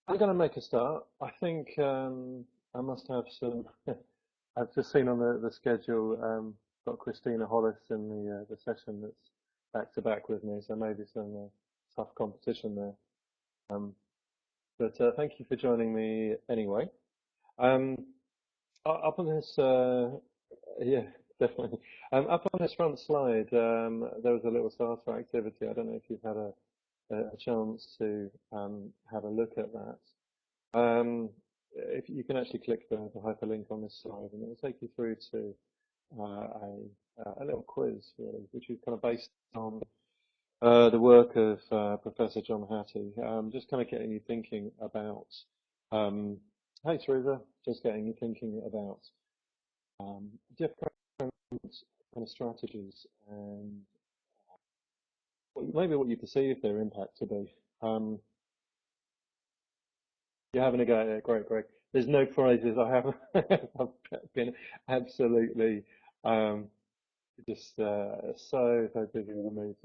I'm going to make a start. I think I must have some. I've just seen on the schedule, got Christina Hollis in the session that's back to back with me, so maybe some tough competition there. Um, but thank you for joining me anyway. Um, up on this, yeah, definitely. Up on this front slide, there was a little starter activity. I don't know if you've had a chance to have a look at that. If you can actually click the hyperlink on this slide, and it will take you through to a little quiz, really, which is kind of based on the work of Professor John Hattie, just kind of getting you thinking about. Hey, Teresa, just getting you thinking about different kind of strategies and maybe what you perceive their impact to be. Um, You're having a go at it. Great, great. There's no prizes. I haven't. I've been absolutely um, just so busy with the move.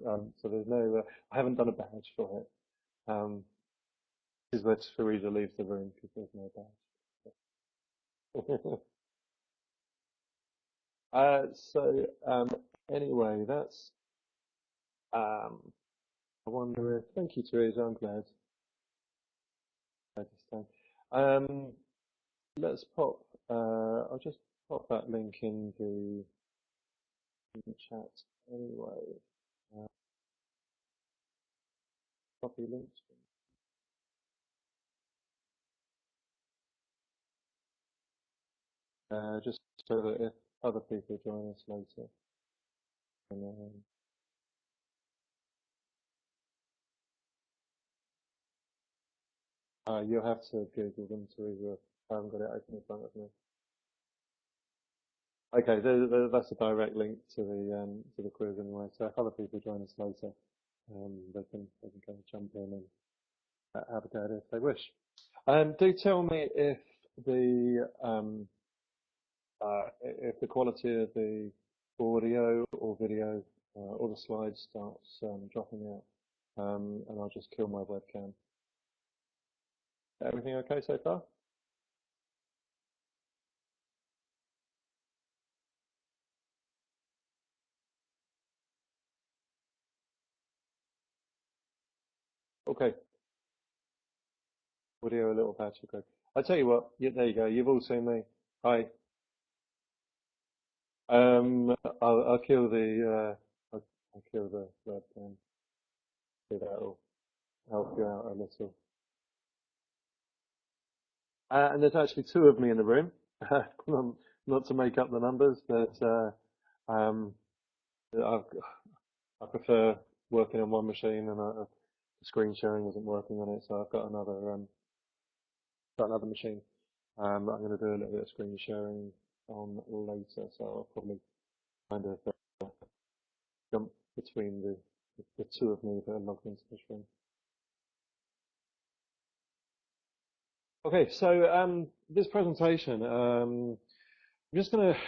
So there's no. I haven't done a badge for it. This is where Teresa leaves the room because there's no badge. So anyway, that's. I wonder if. Thank you, Teresa. I'm glad. This time. Um, let's pop. I'll just pop that link in the chat anyway. Uh, copy links. Just so that if other people join us later, and, you'll have to Google them, Teresa. I haven't got it open in front of me. Okay, that's a direct link to the quiz anyway. So if other people join us later, they can kind of jump in and have a go at it if they wish. Do tell me if the quality of the audio or video or the slides starts dropping out, and I'll just kill my webcam. Everything okay so far? Okay, audio a little patchy. Okay. I tell you what, there you go. You've all seen me. Hi. I'll kill I'll kill the webcam. See, that'll help you out a little. And there's actually two of me in the room. Not to make up the numbers, but um, I, I prefer working on one machine, and the screen sharing isn't working on it, so I've got another machine. I'm going to do a little bit of screen sharing on later, so I'll probably kind of jump between the two of me that are logged into the stream. Okay, so this presentation, I'm just going to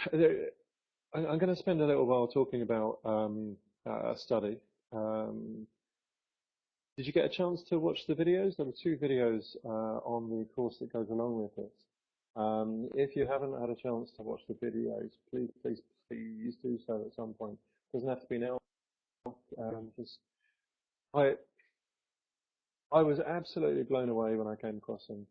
I'm going to spend a little while talking about a study. Um, did you get a chance to watch the videos? There were two videos on the course that goes along with it. If you haven't had a chance to watch the videos, please do so at some point. It doesn't have to be now. Just I I was absolutely blown away when I came across them.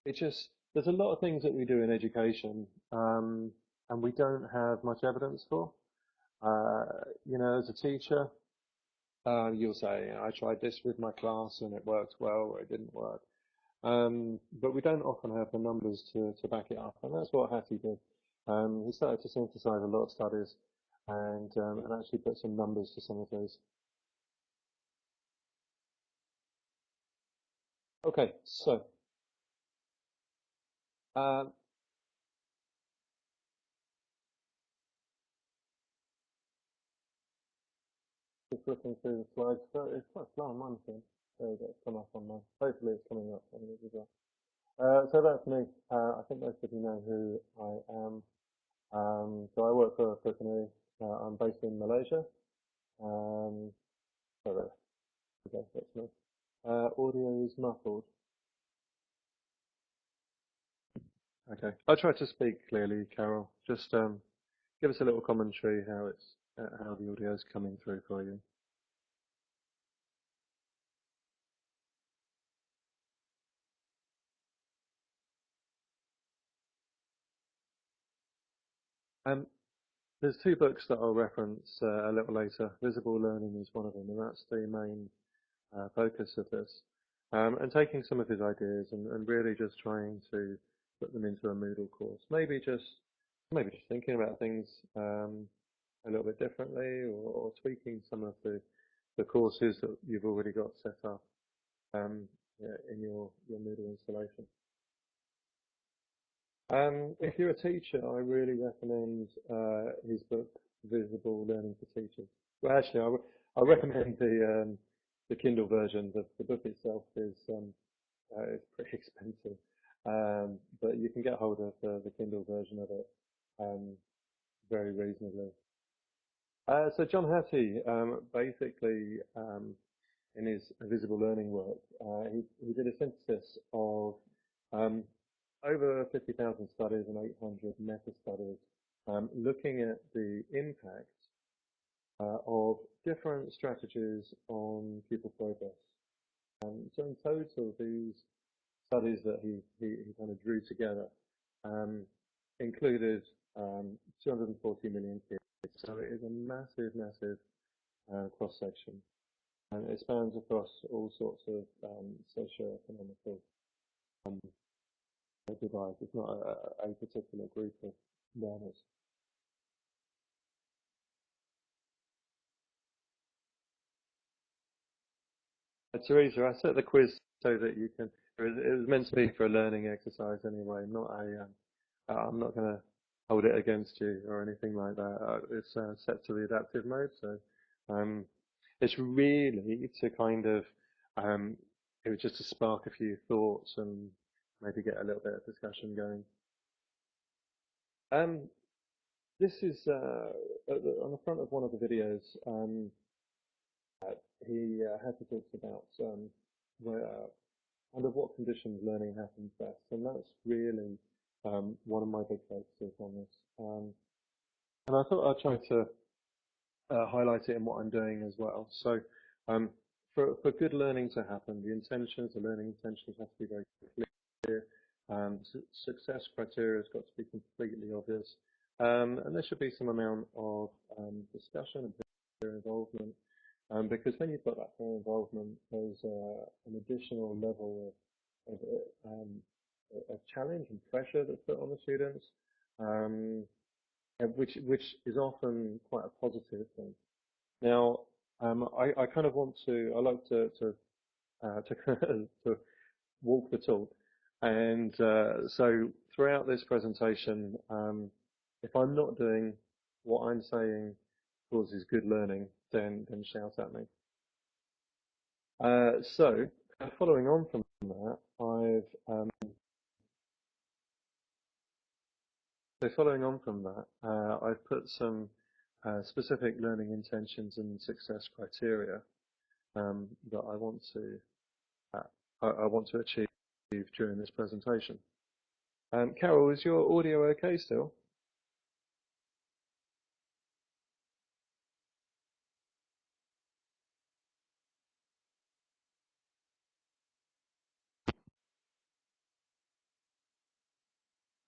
It just there's a lot of things that we do in education, and we don't have much evidence for. Uh, as a teacher, you'll say, I tried this with my class and it worked well, or it didn't work. But we don't often have the numbers to back it up, and that's what Hattie did. He started to synthesize a lot of studies and actually put some numbers to some of those. Okay, so uh, just looking through the slides, so it's quite slow on mine thing. There we go, it's come up on mine. Hopefully it's coming up on yours as well. So that's me. I think most of you know who I am. So I work for Pukunui. I'm based in Malaysia. So that's me. muffled. Okay. I'll try to speak clearly, Carol. Just give us a little commentary how the audio is coming through for you. There's two books that I'll reference a little later. Visible Learning is one of them, and that's the main focus of this. And taking some of his ideas and really just trying to put them into a Moodle course. Maybe just thinking about things a little bit differently, or tweaking some of the courses that you've already got set up in your Moodle installation. If you're a teacher, I really recommend his book, Visible Learning for Teachers. Well, actually, I recommend the Kindle version. The book itself is pretty expensive, but you can get hold of the Kindle version of it very reasonably. So John Hattie, basically, in his visible learning work, he did a synthesis of um, over 50,000 studies and 800 meta-studies looking at the impact of different strategies on pupil progress. So in total, these studies that he kind of drew together included 240 million kids. So it is a massive, massive cross-section. And it spans across all sorts of socio-economical divides. It's not a particular group of learners. Teresa, I set the quiz so that you can. It was meant to be for a learning exercise anyway, not a. I'm not going to hold it against you or anything like that. It's set to the adaptive mode, so it's really to kind of. It was just to spark a few thoughts and maybe get a little bit of discussion going. This is on the front of one of the videos. He had to talk about where, under what conditions learning happens best, and that's really one of my big focuses on this. And I thought I'd try to highlight it in what I'm doing as well. So for good learning to happen, the learning intentions have to be very clear. Success criteria has got to be completely obvious. And there should be some amount of discussion and peer involvement. Because when you've got that peer involvement, there's an additional level of challenge and pressure that's put on the students, which is often quite a positive thing. Now, I kind of want to. I like to walk the talk, and so throughout this presentation, if I'm not doing what I'm saying causes good learning, then shout at me. So following on from that, I've put some specific learning intentions and success criteria that I want to achieve during this presentation. Carol, is your audio okay still?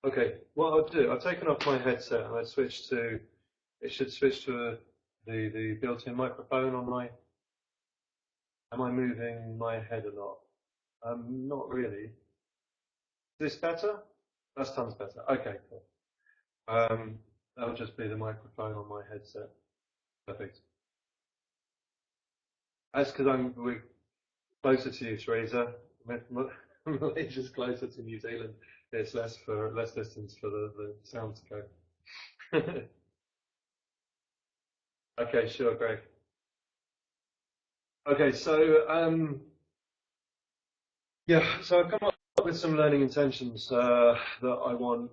Okay, what I'll do, I've taken off my headset and it should switch to the built-in microphone on my, am I moving my head a lot? Not really. Is this better? That's tons better. Okay, cool. That'll just be the microphone on my headset. Perfect. That's because we're closer to you, Teresa. Malaysia's closer to New Zealand. It's less distance for the sound to go. Okay, sure, Greg. Okay, so yeah, so I've come up with some learning intentions that I want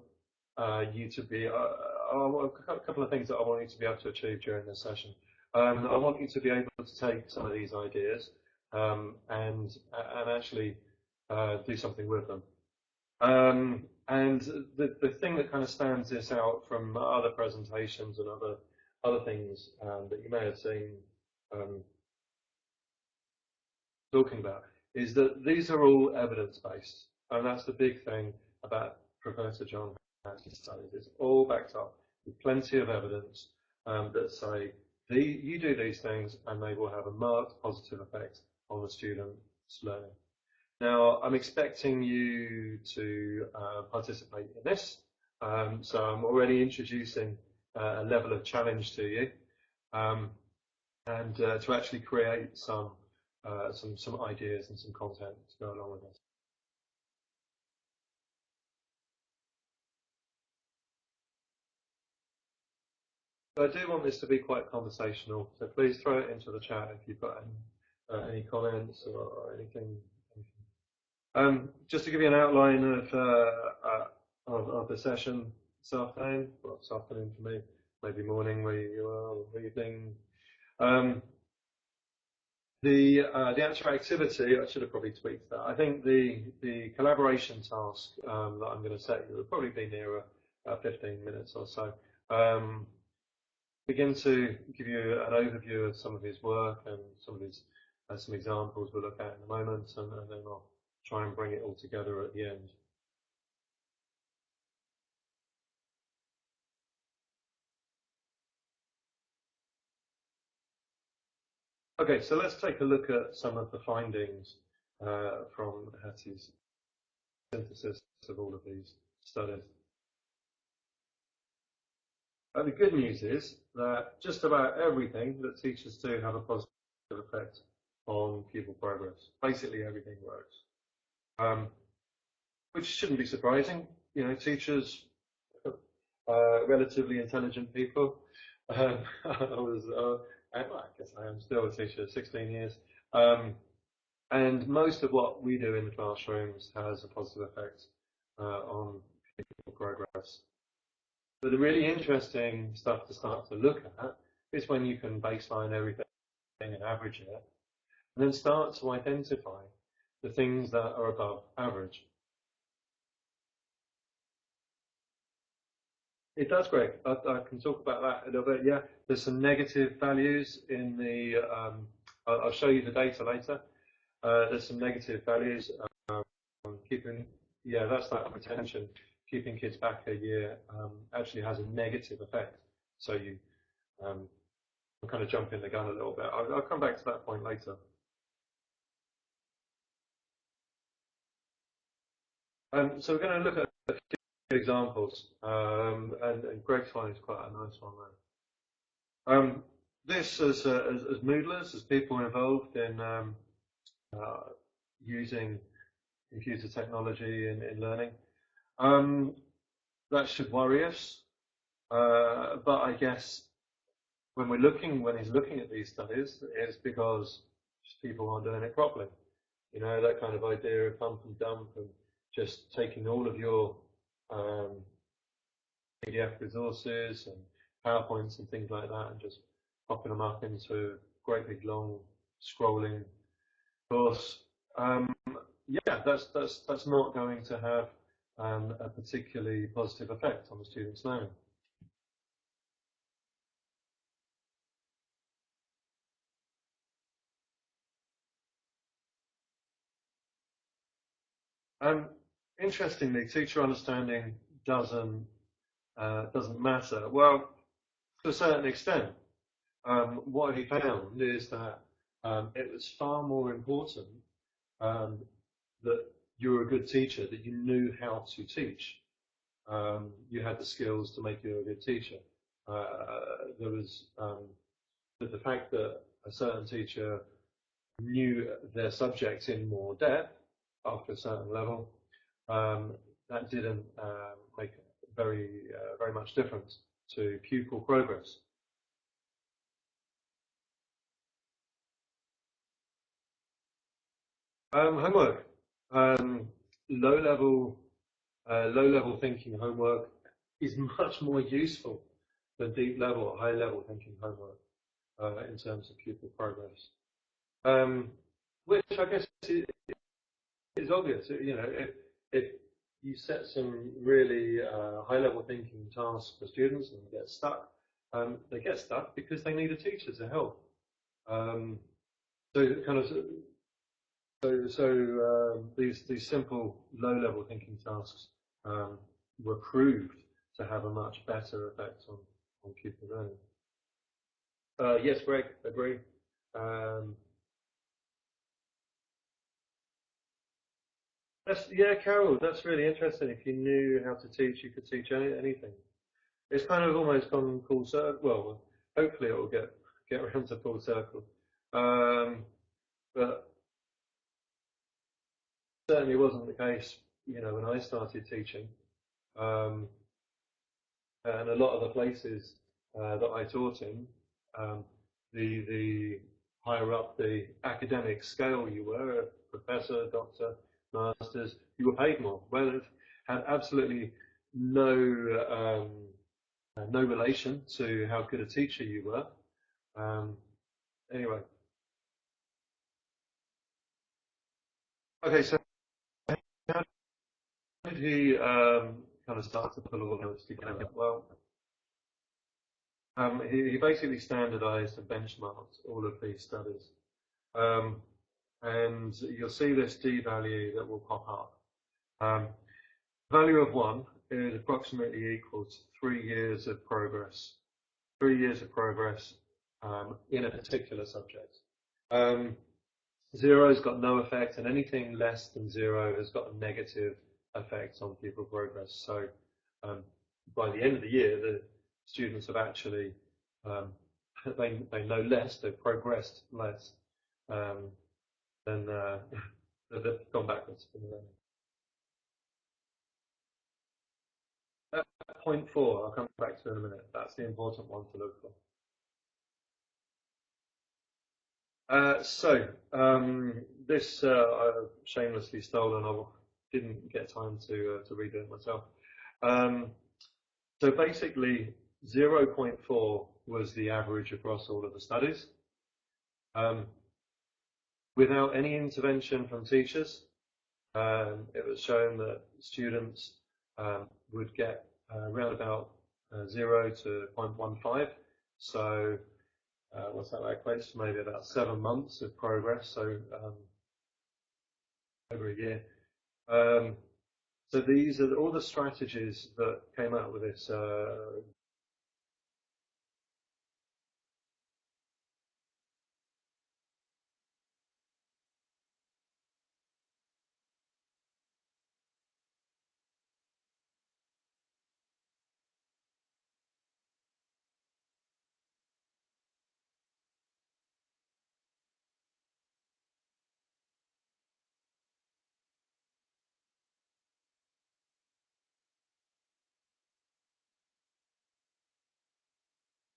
you to be. A couple of things that I want you to be able to achieve during this session. I want you to be able to take some of these ideas and actually do something with them. And the thing that kind of stands this out from other presentations and other things that you may have seen um, talking about is that these are all evidence-based, and that's the big thing about Professor John Hattie's studies. It's all backed up with plenty of evidence that say you do these things and they will have a marked positive effect on the student's learning. Now, I'm expecting you to participate in this, so I'm already introducing a level of challenge to you, and to actually create some ideas and some content to go along with this. So I do want this to be quite conversational, so please throw it into the chat if you've got any comments or anything. Just to give you an outline of the session this afternoon, well, this afternoon for me, maybe morning where you are, or evening. The actual activity, I should have probably tweaked that. I think the collaboration task that I'm going to set you will probably be near 15 minutes or so. Begin to give you an overview of some of his work and some examples we'll look at in a moment, and then I'll try and bring it all together at the end. Okay, so let's take a look at some of the findings from Hattie's synthesis of all of these studies. The good news is that just about everything that teachers do have a positive effect on pupil progress. Basically everything works, which shouldn't be surprising. You know, teachers are relatively intelligent people. I guess I am still a teacher, 16 years. And most of what we do in the classrooms has a positive effect on pupil progress. But the really interesting stuff to start to look at is when you can baseline everything and average it, and then start to identify the things that are above average. It does, Greg. I can talk about that a little bit. Yeah, there's some negative values in the. I'll show you the data later. There's some negative values. Keeping, yeah, that's that retention. Keeping kids back a year actually has a negative effect. So you, I'm kind of jumping the gun a little bit. I'll come back to that point later. So we're going to look at a few examples, and Greg's one is quite a nice one there. This as Moodlers, as people involved in using computer technology in learning. That should worry us, but I guess when he's looking at these studies, it's because people aren't doing it properly. You know, that kind of idea of pump and dump and just taking all of your PDF resources and PowerPoints and things like that and just popping them up into a great big long scrolling course. Yeah, that's not going to have a particularly positive effect on the student's learning. Interestingly, teacher understanding doesn't matter. Well, to a certain extent, what he found is that it was far more important that you were a good teacher, that you knew how to teach. You had the skills to make you a good teacher. There was the fact that a certain teacher knew their subject in more depth after a certain level, that didn't make very much difference to pupil progress. Homework, low level thinking homework is much more useful than deep level, high level thinking homework in terms of pupil progress. Which I guess is is obvious. If you set some really high-level thinking tasks for students and they get stuck because they need a teacher to help. Um, so kind of these simple low-level thinking tasks were proved to have a much better effect on pupil learning. Yes, Greg, agree. Um, yeah, Carol, that's really interesting. If you knew how to teach, you could teach anything. It's kind of almost gone full circle. Well, hopefully it will get around to full circle. But certainly wasn't the case, when I started teaching. Um, and a lot of the places that I taught in, um, the higher up the academic scale you were, a professor, doctor, masters, you were paid more. Well, it had absolutely no relation to how good a teacher you were. Anyway, okay, so how did he kind of start to pull all of this together? Well, he basically standardized and benchmarked all of these studies. Um, and you'll see this D value that will pop up. Value of 1 is approximately equal to 3 years of progress. 3 years of progress in a particular subject. 0's got no effect, and anything less than 0 has got a negative effect on pupil progress. So by the end of the year, the students have actually, they know less, they've progressed less than they've gone backwards. Point 4, I'll come back to in a minute. That's the important one to look for. This I've shamelessly stolen. I didn't get time to read it myself. So basically, 0.4 was the average across all of the studies. Without any intervention from teachers, it was shown that students would get around about 0 to 0.15. So what's that equates to? Maybe about 7 months of progress, so over a year. So these are all the strategies that came out with this.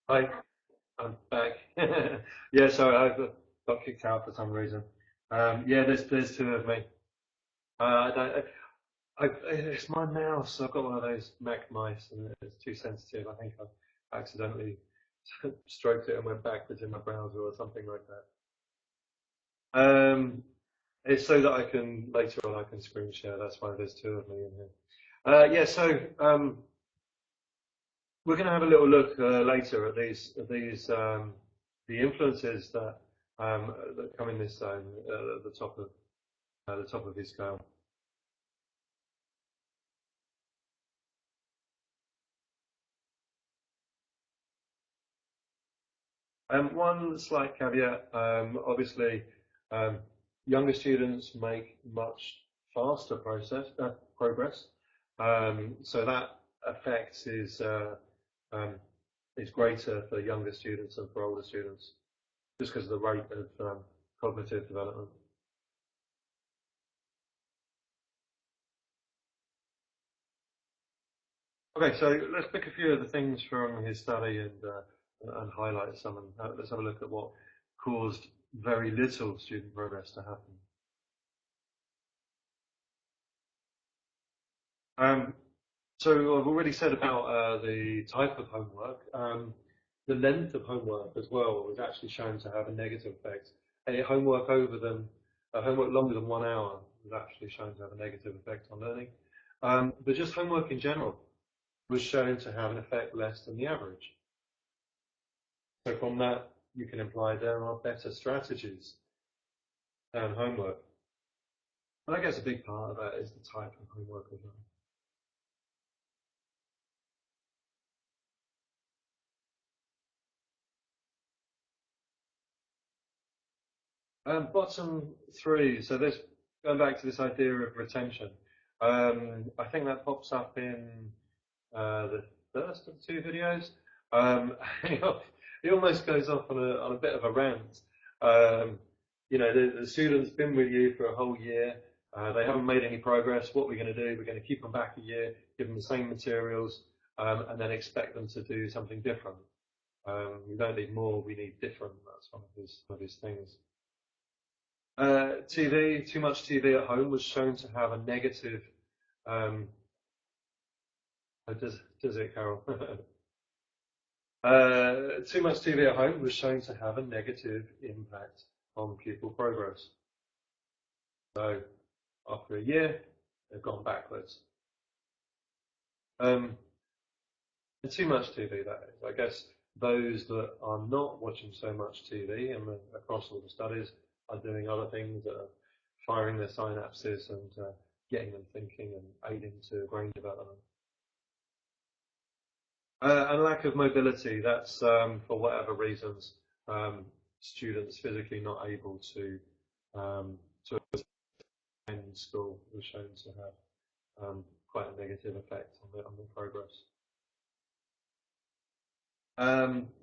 Hi, I'm back. Yeah, sorry, I got kicked out for some reason. Yeah, there's 2 of me. I don't. It's my mouse. I've got one of those Mac mice, and it's too sensitive. I think I accidentally stroked it and went backwards in my browser or something like that. It's so that I can later on I can screen share. That's why there's 2 of me in here. Yeah, so we're going to have a little look later at the influences that come in this zone at the top of his scale. One slight caveat, obviously, younger students make much faster progress, so that effect is greater for younger students than for older students, just because of the rate of cognitive development. Okay, so let's pick a few of the things from his study and highlight some, and let's have a look at what caused very little student progress to happen. So I've already said about the type of homework. The length of homework as well was actually shown to have a negative effect. Homework longer than 1 hour was actually shown to have a negative effect on learning. But just homework in general was shown to have an effect less than the average. So from that, you can imply there are better strategies than homework. And I guess a big part of that is the type of homework as well. Bottom three, so this, going back to this idea of retention, I think that pops up in the first of the two videos. He almost goes off on a bit of a rant. You know, the student's been with you for a whole year. They haven't made any progress. What we're going to do, we're going to keep them back a year, give them the same materials, and then expect them to do something different. We don't need more, we need different. That's one of his things. TV, too much TV at home was shown to have a negative. Does it, Carol? Too much TV at home was shown to have a negative impact on pupil progress. So after a year, they've gone backwards. And too much TV, that is. I guess those that are not watching so much TV and across all the studies are doing other things that are firing their synapses and getting them thinking and aiding to brain development. And lack of mobility, that's for whatever reasons, students physically not able to attend school was shown to have quite a negative effect on their progress.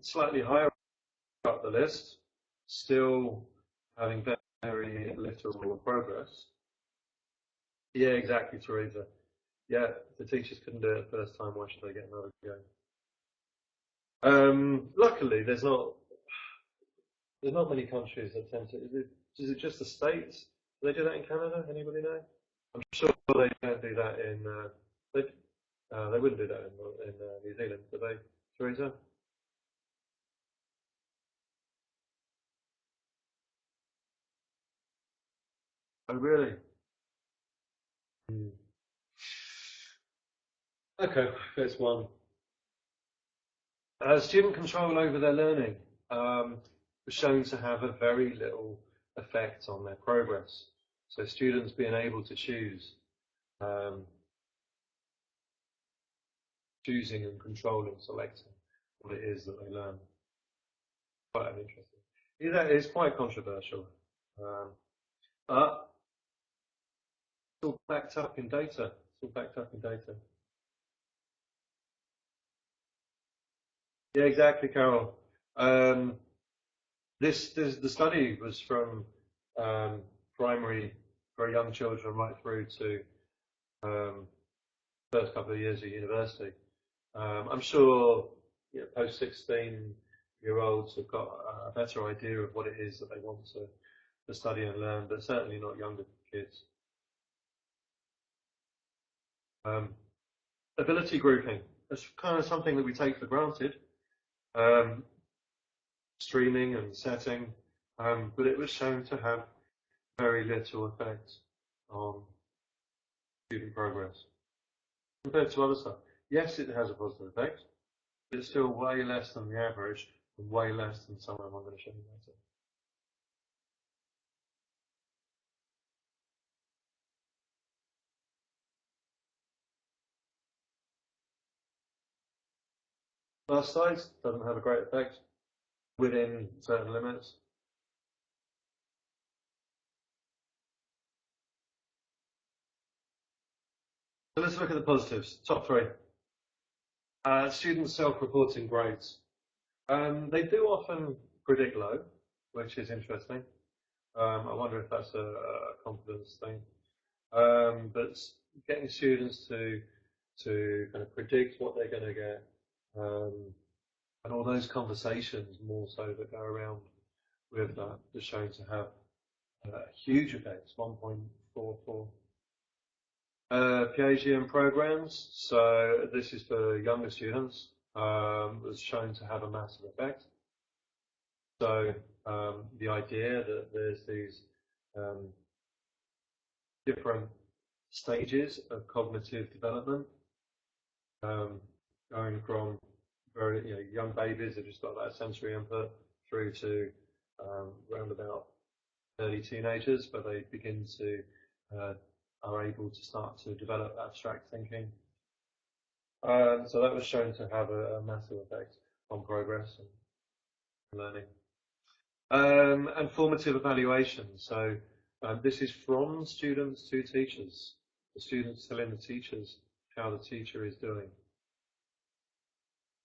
Slightly higher up the list, still having very little progress. Yeah, exactly, Teresa. Yeah, if the teachers couldn't do it the first time, why should they get another go? Luckily, there's not many countries that tend to. Is it just the States? Do they do that in Canada? Anybody know? I'm sure they don't do that in. They wouldn't do that in New Zealand, do they, Teresa? Oh, really? Hmm. Okay, there's one. Student control over their learning was shown to have a very little effect on their progress. So students being able to choosing and controlling, selecting what it is that they learn. Quite an interesting. Yeah, that is quite controversial, but it's all backed up in data. It's all backed up in data. Yeah, exactly, Carol. The study was from primary, very young children, right through to first couple of years at university. I'm sure post 16-year-olds have got a better idea of what it is that they want to study and learn, but certainly not younger kids. Ability grouping. That's kind of something that we take for granted. Streaming and setting, but it was shown to have very little effect on student progress compared to other stuff. Yes, it has a positive effect, but it's still way less than the average and way less than some of them I'm going to show you later. Class size doesn't have a great effect within certain limits. So let's look at the positives. Top three. Students self-reporting grades. They do often predict low, which is interesting. I wonder if that's a confidence thing. But getting students to kind of predict what they're going to get, and all those conversations more so that go around with that is shown to have huge effects, 1.44. Piaget programs, so this is for younger students, was shown to have a massive effect. So the idea that there's these different stages of cognitive development, going from very young babies who've just got that sensory input through to around about early teenagers, where they begin to are able to start to develop abstract thinking. So that was shown to have a massive effect on progress and learning. And formative evaluation. So this is from students to teachers. The students telling the teachers how the teacher is doing.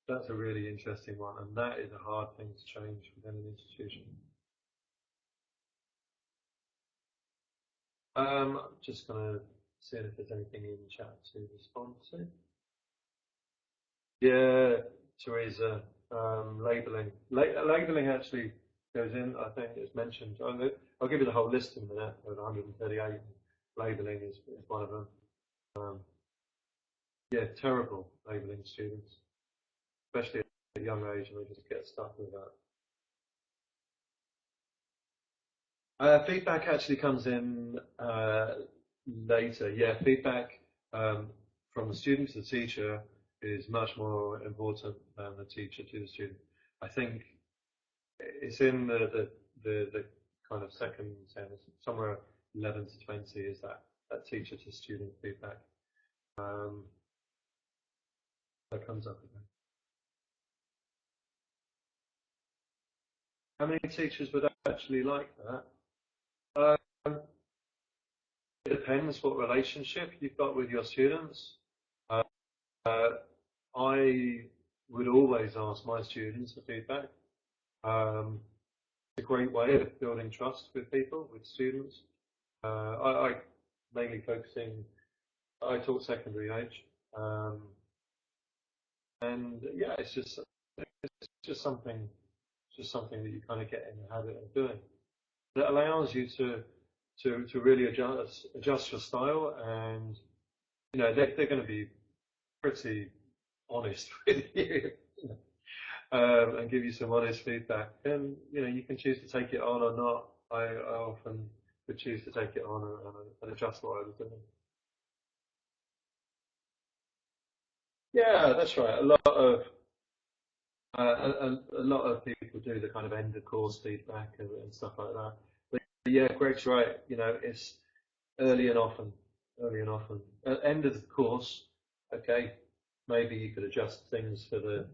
That's a really interesting one, and that is a hard thing to change within an institution. I'm just going to see if there's anything in the chat to respond to. Yeah, Teresa, labeling. Labeling actually goes in, I think it's mentioned. I'll give you the whole list in a minute of 138. Labeling is one of them. Yeah, terrible labeling students, especially at a young age, and they just get stuck with that. Feedback actually comes in later. Yeah, feedback from the student to the teacher is much more important than the teacher to the student. I think it's in the kind of second sentence, somewhere 11 to 20 is that teacher to student feedback. That comes up again. How many teachers would actually like that? It depends what relationship you've got with your students. I would always ask my students for feedback. It's a great way of building trust with people, with students. I mainly focusing, I taught secondary age. And yeah, it's just something that you kind of get in the habit of doing. That allows you to really adjust your style, and they're going to be pretty honest with you, and give you some honest feedback. And you can choose to take it on or not. I often would choose to take it on and adjust what I was doing. Yeah, that's right. A lot of people do the kind of end of course feedback and stuff like that. But yeah, Greg's right. It's early and often, early and often. At end of the course, okay, maybe you could adjust things for the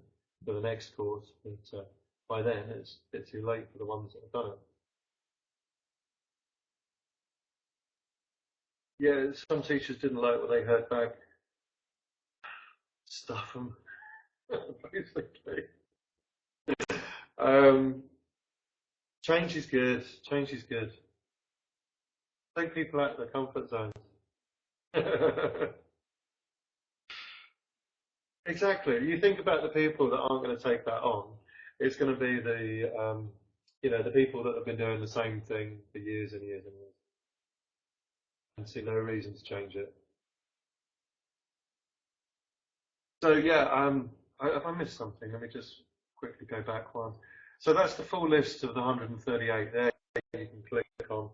next course, but by then it's a bit too late for the ones that have done it. Yeah, some teachers didn't like what they heard back. Stuff them, basically. Um, change is good. Change is good. Take people out of their comfort zones. Exactly. You think about the people that aren't going to take that on. It's going to be the people that have been doing the same thing for years and years and years, and see no reason to change it. So yeah, if I missed something, let me just quickly go back one. So that's the full list of the 138 there. You can click on.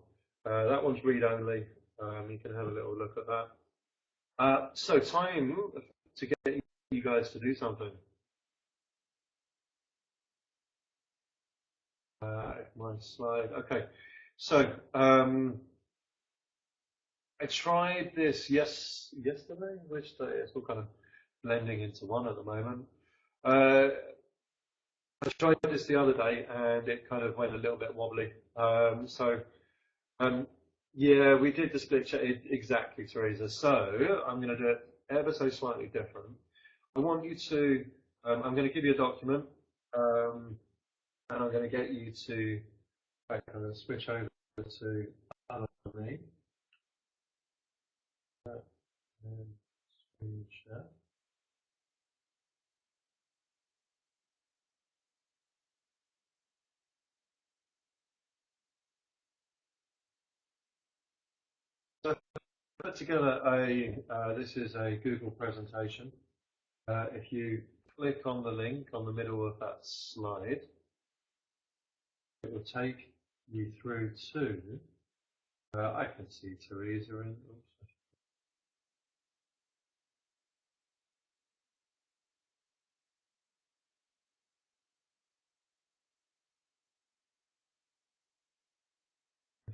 That one's read only. You can have a little look at that. So time to get you guys to do something. My slide. Okay. So I tried this yesterday. Which day? It's all kind of blending into one at the moment. I tried this the other day and it kind of went a little bit wobbly. Um, yeah, we did the split check exactly, Teresa. So I'm going to do it ever so slightly different. I want you to, I'm going to give you a document, and I'm going to get you to, I'm going to switch over to me. And screen share. So I put together this is a Google presentation. If you click on the link on the middle of that slide, it will take you through to I can see Teresa in.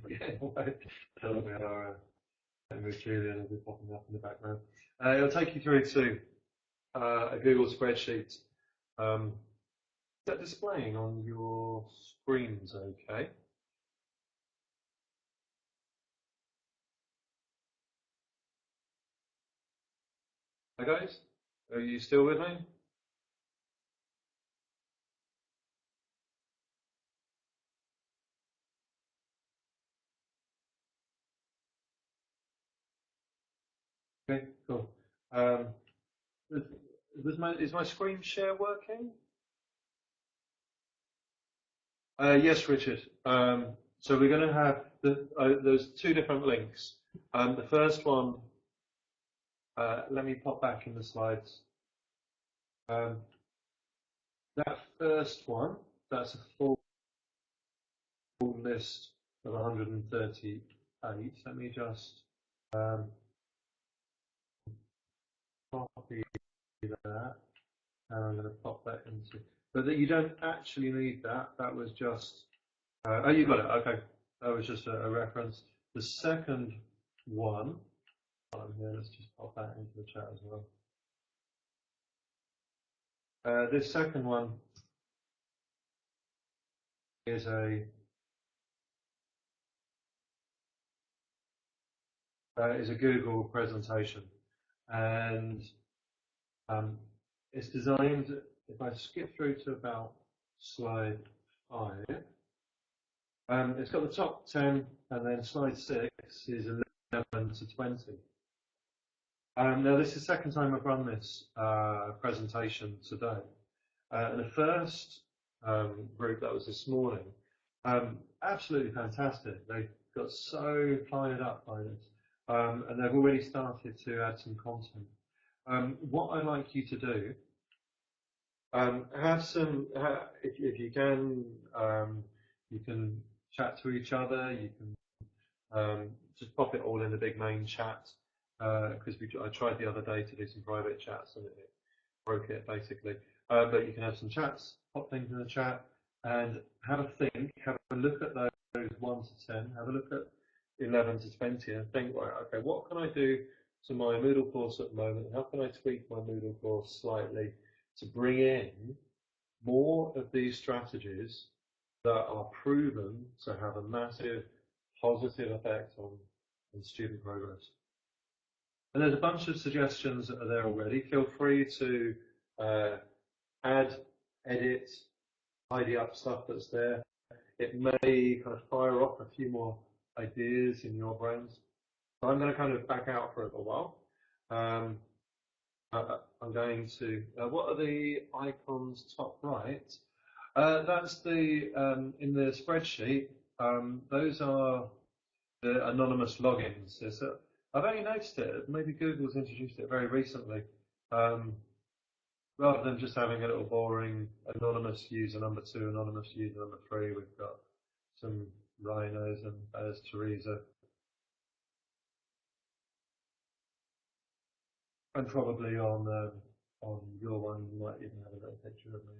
Yeah, that'll be our with Julian will be popping up in the background. It'll take you through to a Google spreadsheet. Is that displaying on your screens okay? Hi guys, are you still with me? Okay, cool. Um, is my screen share working? Yes, Richard. So we're going to have there's two different links. The first one, let me pop back in the slides. Um, that first one, that's a full list of 138. Let me just um, copy that, and I'm going to pop that into. But that you don't actually need that. That was just. Oh, you got it. Okay, that was just a reference. The second one. Here, let's just pop that into the chat as well. This second one is a Google presentation, and um, it's designed. If I skip through to about slide 5, it's got the top 10, and then slide 6 is 11 to 20. Now this is the second time I've run this presentation today. The first group that was this morning, absolutely fantastic. They got so fired up by this, and they've already started to add some content. What I'd like you to do, have some, if you can chat to each other. You can just pop it all in the big main chat because I tried the other day to do some private chats and it broke it basically. But you can have some chats, pop things in the chat, and have a think, have a look at those 1 to 10, have a look at 11 to 20, and think, right, okay, what can I do to my Moodle course at the moment? How can I tweak my Moodle course slightly to bring in more of these strategies that are proven to have a massive positive effect on student progress? And there's a bunch of suggestions that are there already. Feel free to uh, add, edit, tidy up stuff that's there. It may kind of fire off a few more ideas in your brains. So I'm going to kind of back out for a little while. Um, I'm going to, what are the icons top right? That's the, in the spreadsheet, those are the anonymous logins. I've only noticed it, maybe Google's introduced it very recently. Rather than just having a little boring anonymous user number 2, anonymous user number 3, we've got some rhinos, and there's Teresa. And probably on your one, you might even have a little picture of me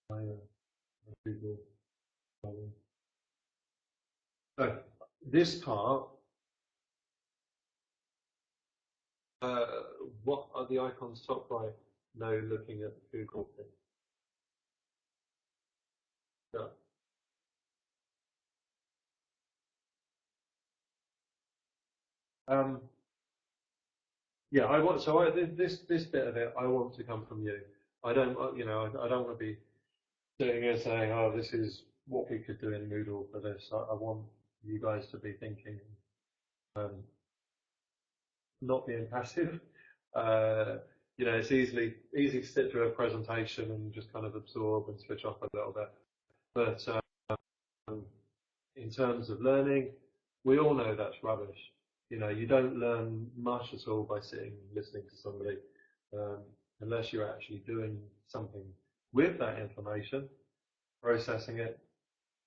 on my Google. So this part, uh, what are the icons top right? No, looking at the Google thing. Yeah. Um, yeah, I want so I, this bit of it. I want to come from you. I don't, I don't want to be sitting here saying, "Oh, this is what we could do in Moodle for this." I want you guys to be thinking, um, not being passive. Uh, it's easy to sit through a presentation and just kind of absorb and switch off a little bit. But in terms of learning, we all know that's rubbish. You don't learn much at all by sitting and listening to somebody, um, unless you're actually doing something with that information, processing it.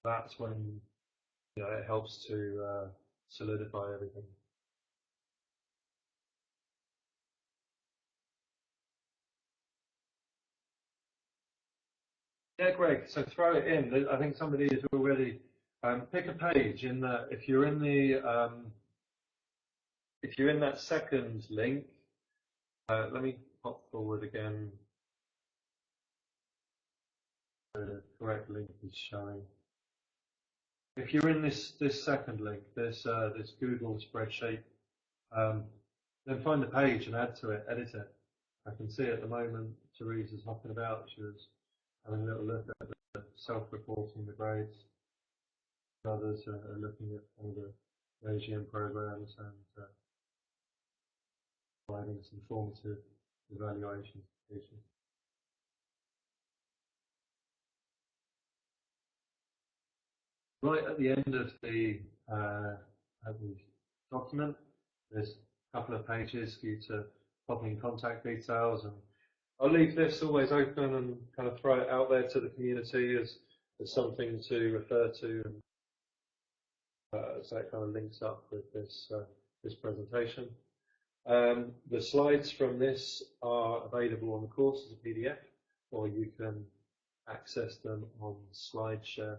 That's when it helps to solidify everything. Yeah, Greg. So throw it in. I think somebody is already pick a page in the if you're in that second link. Let me pop forward again. The correct link is showing. If you're in this second link, this Google spreadsheet, then find the page and add to it, edit it. I can see at the moment Therese is hopping about. She was having a little look at the self-reporting the grades. Others are looking at all the regime programs and providing some formative evaluation. Right at the end of the document, there's a couple of pages for you to pop in contact details, and I'll leave this always open and kind of throw it out there to the community as something to refer to, and so it kind of links up with this presentation. The slides from this are available on the course as a PDF, or you can access them on SlideShare.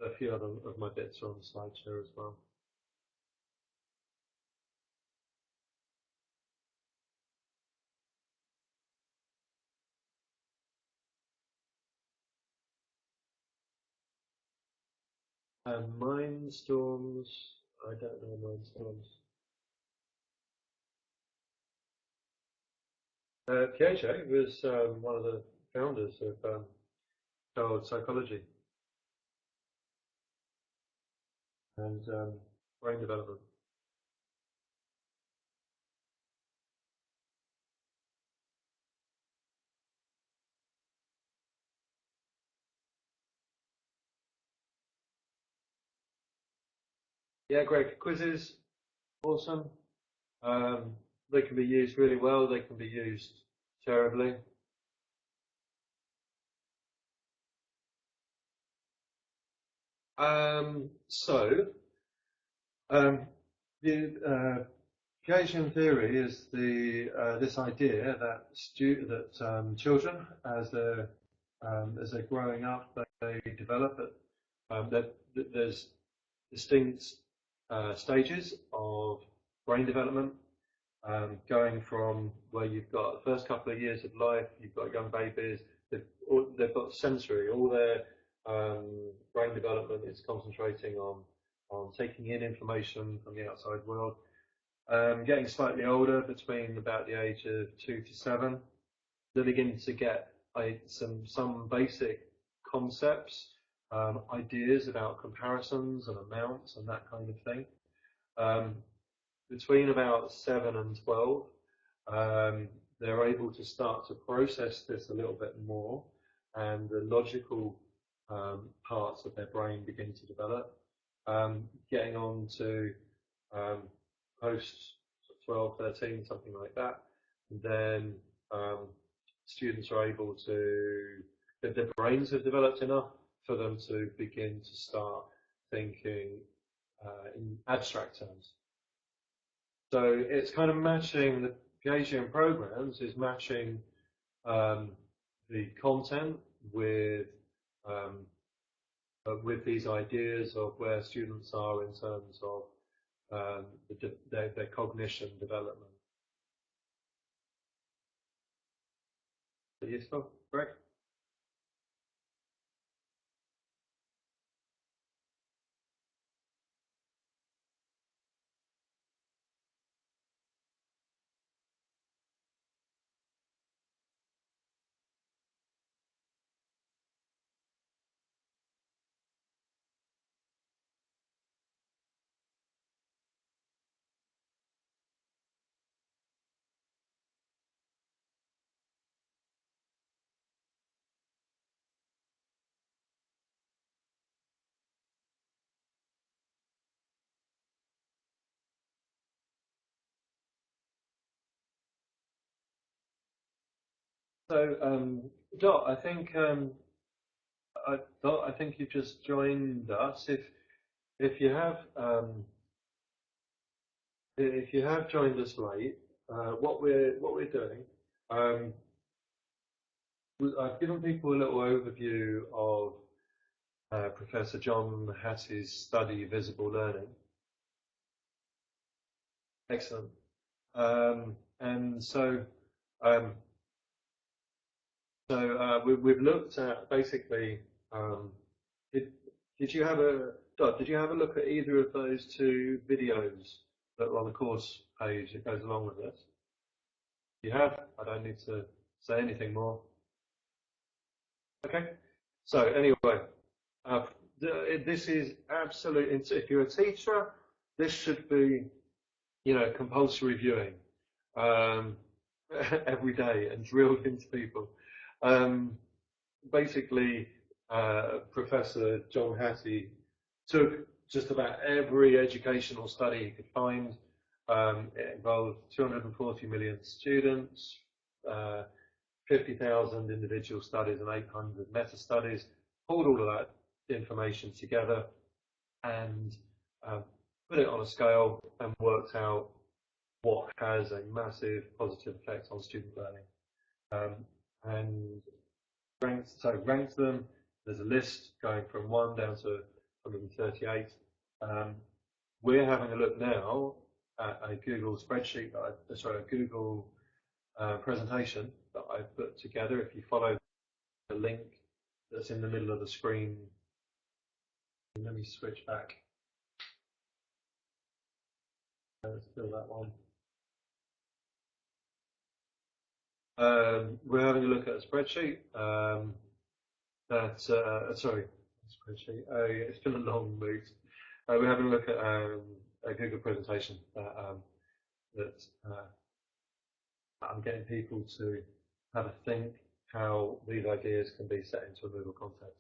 A few other of my bits are on SlideShare as well. Mindstorms, I don't know Mindstorms. Piaget was one of the founders of child psychology and brain development. Yeah, great. Quizzes, awesome. They can be used really well. They can be used terribly. So, the Piagetian theory is this idea that children, as they're growing up, they develop. That there's distinct stages of brain development, going from where you've got the first couple of years of life, you've got young babies, they've got sensory, all their brain development is concentrating on taking in information from the outside world. Getting slightly older, between about the age of 2 to 7, they begin to get some basic concepts, ideas about comparisons and amounts and that kind of thing. Um, Between about 7 and 12, they're able to start to process this a little bit more, and the logical parts of their brain begin to develop. Getting on to post 12, 13, something like that, and then students are able to, if their brains have developed enough for them to begin to start thinking in abstract terms. So it's kind of matching the Piagetian programs is matching the content with these ideas of where students are in terms of their cognition development. Is that useful, Greg? So, Dot, I think I think you've just joined us. If you have if you have joined us late, what we're doing, um, I've given people a little overview of Professor John Hattie's study Visible Learning. Excellent. And so um, we've looked at basically. Did, did you have a Dot, did you have a look at either of those two videos that are on the course page that goes along with this? You have? I don't need to say anything more. Okay. So anyway, uh, this is absolute. If you're a teacher, this should be, compulsory viewing um, every day and drilled into people. Um, Basically, Professor John Hattie took just about every educational study he could find. It involved 240 million students, uh, 50,000 individual studies and 800 meta-studies, pulled all of that information together and um, put it on a scale and worked out what has a massive positive effect on student learning. And ranked them. There's a list going from 1 down to 138. We're having a look now at a Google spreadsheet, a Google presentation that I've put together. If you follow the link that's in the middle of the screen, let me switch back. Still that one. We're having a look at a spreadsheet sorry, spreadsheet. Oh, yeah, it's been a long move. We're having a look at a Google presentation that I'm getting people to have a think how these ideas can be set into a Moodle context.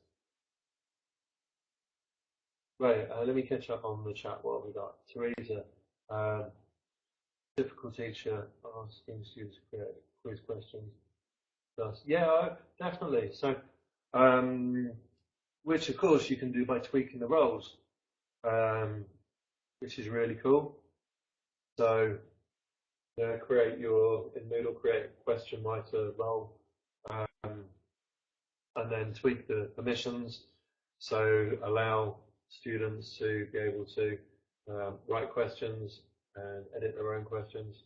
Right, let me catch up on the chat. What have we got? Teresa, difficult teacher asking students to create quiz questions. Yeah, definitely. So, which of course you can do by tweaking the roles, which is really cool. So, create in Moodle, create a question writer role, and then tweak the permissions. So allow students to be able to write questions and edit their own questions.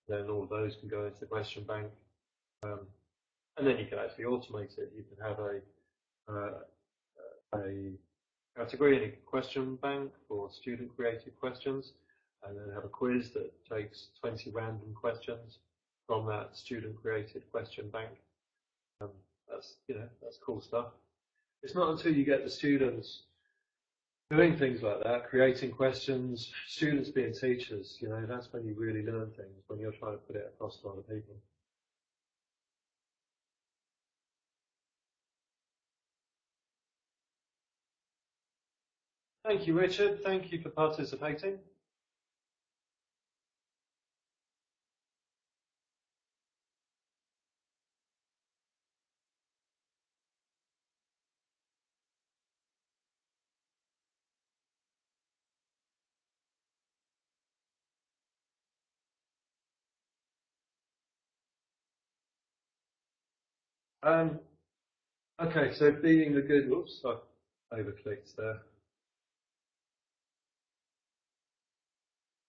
Then all of those can go into the question bank. And then you can actually automate it. You can have a category in a question bank for student created questions, and then have a quiz that takes 20 random questions from that student created question bank. That's cool stuff. It's not until you get the students doing things like that, creating questions, students being teachers, that's when you really learn things, when you're trying to put it across to other people. Thank you, Richard. Thank you for participating. Okay, so being the good, oops, I overclicked there.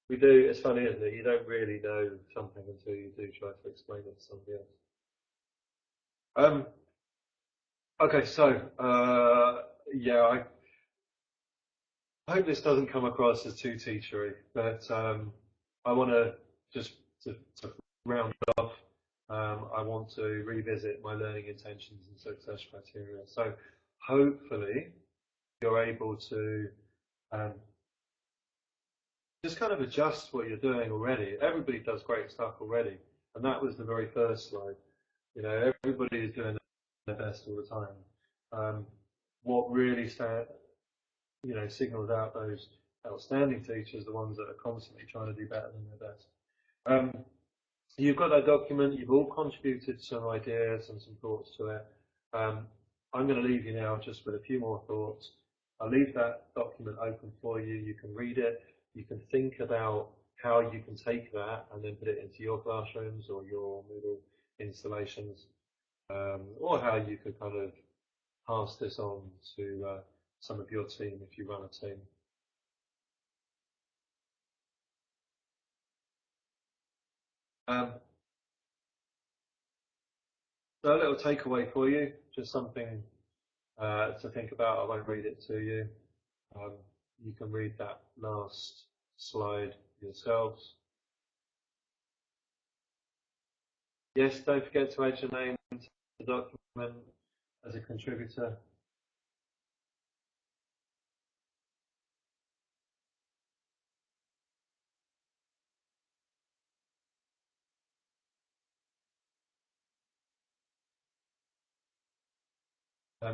We do, it's funny, isn't it? You don't really know something until you do try to explain it to somebody else. Okay, so, yeah, I hope this doesn't come across as too teachery, but I want to just to round off. I want to revisit my learning intentions and success criteria. So hopefully you're able to um, just kind of adjust what you're doing already. Everybody does great stuff already, and that was the very first slide. Everybody is doing their best all the time. What really signals out those outstanding teachers, the ones that are constantly trying to do better than their best. You've got that document, you've all contributed some ideas and some thoughts to it. I'm going to leave you now just with a few more thoughts. I'll leave that document open for you. You can read it. You can think about how you can take that and then put it into your classrooms or your Moodle installations, or how you could kind of pass this on to some of your team if you run a team. Um, so a little takeaway for you, just something to think about. I won't read it to you. Um, you can read that last slide yourselves. Yes, don't forget to add your name to the document as a contributor.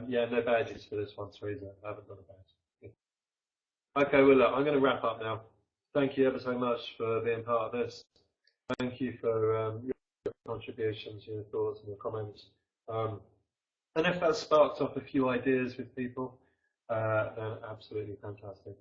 Yeah, no badges for this one, Teresa. I haven't got a badge. Okay, well, look, I'm going to wrap up now. Thank you ever so much for being part of this. Thank you for your contributions, your thoughts and your comments. And if that sparked off a few ideas with people, then absolutely fantastic.